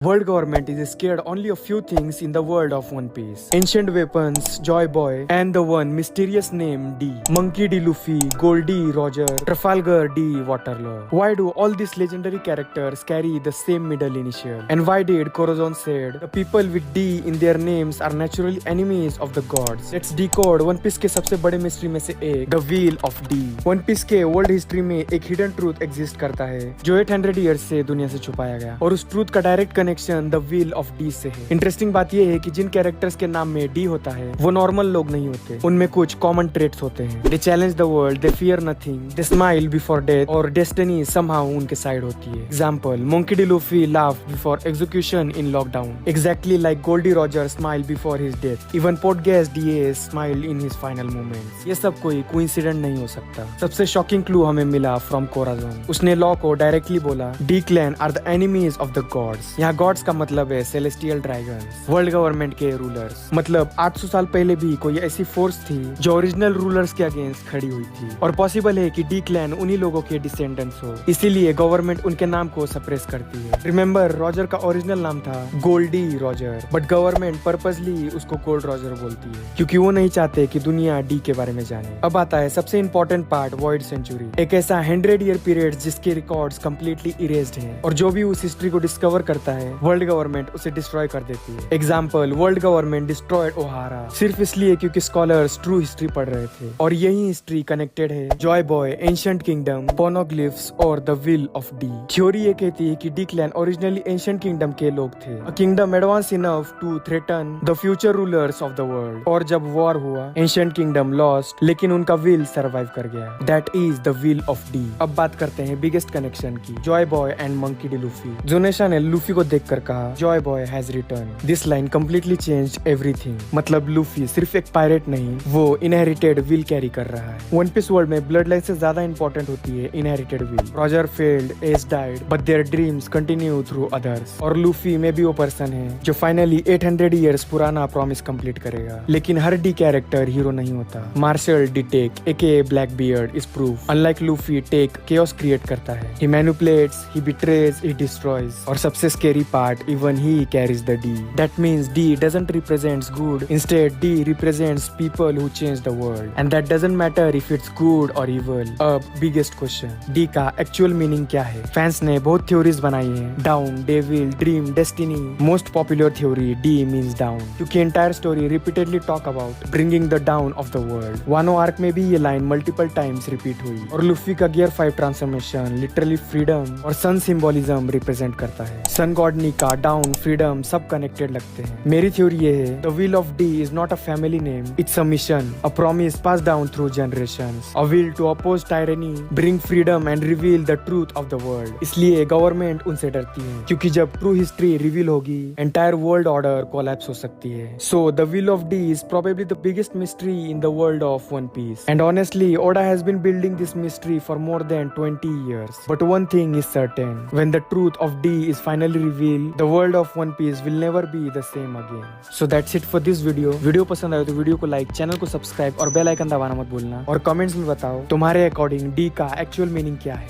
World government is scared only of few things in the world of One Piece. Ancient weapons, Joy Boy, and the one mysterious name D. Monkey D. Luffy, Gold D. Roger, Trafalgar D. Waterloo. Why do all these legendary characters carry the same middle initial? And why did Corazon said the people with D in their names are naturally enemies of the gods? Let's decode One Piece के सबसे बड़े mystery में से एक, The Wheel of D. One Piece के world history में एक hidden truth exist करता है जो 800 ईयर्स से दुनिया से छुपाया गया, और उस ट्रूथ का direct connection the wheel of D से है। इंटरेस्टिंग बात यह है कि जिन कैरेक्टर्स के नाम में डी होता है वो नॉर्मल लोग नहीं होते, उनमें कुछ कॉमन ट्रेट्स होते हैं। They challenge the world, they fear nothing, they smile before death, और डेस्टिनी समहाउ उनके साइड होती है। Example, Monkey D Luffy laugh before execution in Loguetown, exactly like Gol D Roger smile before his death. Even Portgas D Ace smile in his final moments. ये सब कोई coincident नहीं हो सकता। सबसे शॉकिंग क्लू हमें मिला फ्रॉम कोराजोन। उसने लॉ को डायरेक्टली बोला, D clan are the enemies of the gods. यहाँ गॉड्स का मतलब है सेलेस्टियल ड्रैगन्स, वर्ल्ड गवर्नमेंट के रूलर्स। मतलब 800 साल पहले भी कोई ऐसी फोर्स थी जो ओरिजिनल रूलर्स के अगेंस्ट खड़ी हुई थी, और पॉसिबल है कि डी क्लैन उन्हीं लोगों के डिसेंडेंट्स हो, इसीलिए गवर्नमेंट उनके नाम को सप्रेस करती है। रिमेम्बर, रॉजर का ओरिजिनल नाम था Goldie Roger, but government purposely उसको गोल्ड रॉजर बोलती है क्योंकि वो नहीं चाहते कि दुनिया डी के बारे में जाने। अब आता है सबसे इंपॉर्टेंट पार्ट, वॉइड सेंचुरी, एक ऐसा 100 ईयर पीरियड जिसके रिकॉर्ड्स कंप्लीटली इरेज्ड हैं, और जो भी उस हिस्ट्री को डिस्कवर करता है वर्ल्ड गवर्नमेंट उसे डिस्ट्रॉय कर देती है। एग्जाम्पल, वर्ल्ड गवर्नमेंट डिस्ट्रॉयड ओहारा सिर्फ इसलिए क्योंकि स्कॉलर्स ट्रू हिस्ट्री पढ़ रहे थे, और यही हिस्ट्री कनेक्टेड है Joy Boy, ancient kingdom, poneglyphs और the will of D. Theory ये कहती है कि D clan originally ancient kingdom के लोग थे, a kingdom advance enough to threaten the future rulers of the world, और जब वॉर हुआ एंशिएंट किंगडम लॉस्ट, लेकिन उनका विल सर्वाइव कर गया। That is the will of D. अब बात करते हैं बिगेस्ट कनेक्शन की, Joy Boy and Monkey D Luffy. Zunesha ने लूफी को देखकर कहा, Joy Boy has return. This line completely changed everything. मतलब लूफी सिर्फ एक पायरेट नहीं, वो इनहेरिटेड विल कैरी कर रहा है। वन पीस वर्ल्ड में ब्लड लाइन से ज्यादा इंपॉर्टेंट होती है inherited will. Roger failed, as died, but their dreams continue through others, और लूफी में भी वो पर्सन है जो फाइनली 800 ईयर्स पुराना प्रॉमिस कंप्लीट करेगा। लेकिन हर डी कैरेक्टर हीरो नहीं होता। Marshall D Teach aka Blackbeard is proof. Unlike Luffy, Teach chaos create करता है, he manipulates, he betrays, he destroys, और सबसे scary part, even he carries the D. That means D doesn't represent good. Instead, D represents people who change the world. And that doesn't matter if it's good or evil. अब biggest question, D का actual meaning क्या है? Fans ने बहुत theories बनाई हैं. Down, Devil, Dream, Destiny. Most popular theory, D means down. क्योंकि entire story repeatedly talk about bringing the down of the world. Wano arc में भी ये line multiple times repeat हुई, और Luffy का Gear 5 transformation literally freedom और sun symbolism represent करता है। Sun God Nika, down, freedom सब कनेक्टेड लगते हैं। मेरी थ्योरी ये है, the wheel of D is not a family name, it's a mission, a promise pass down through generations, a will to oppose tyranny, bring freedom and reveal the truth of the world. इसलिए government उनसे डरती है, क्योंकि जब true history reveal होगी entire world order collapse हो सकती है। So the wheel of D is probably the biggest mystery in the world of One Piece, and honestly Oda has been building this mystery for more than 20 years. But one thing is certain, when the truth of D is finally revealed, the world of One Piece will never be the same again. So that's it for this video. Video पसंद आए तो video को like, channel को subscribe और bell icon दबाना मत भूलना, और कमेंट्स में बताओ तुम्हारे अकॉर्डिंग डी का एक्चुअल मीनिंग क्या है।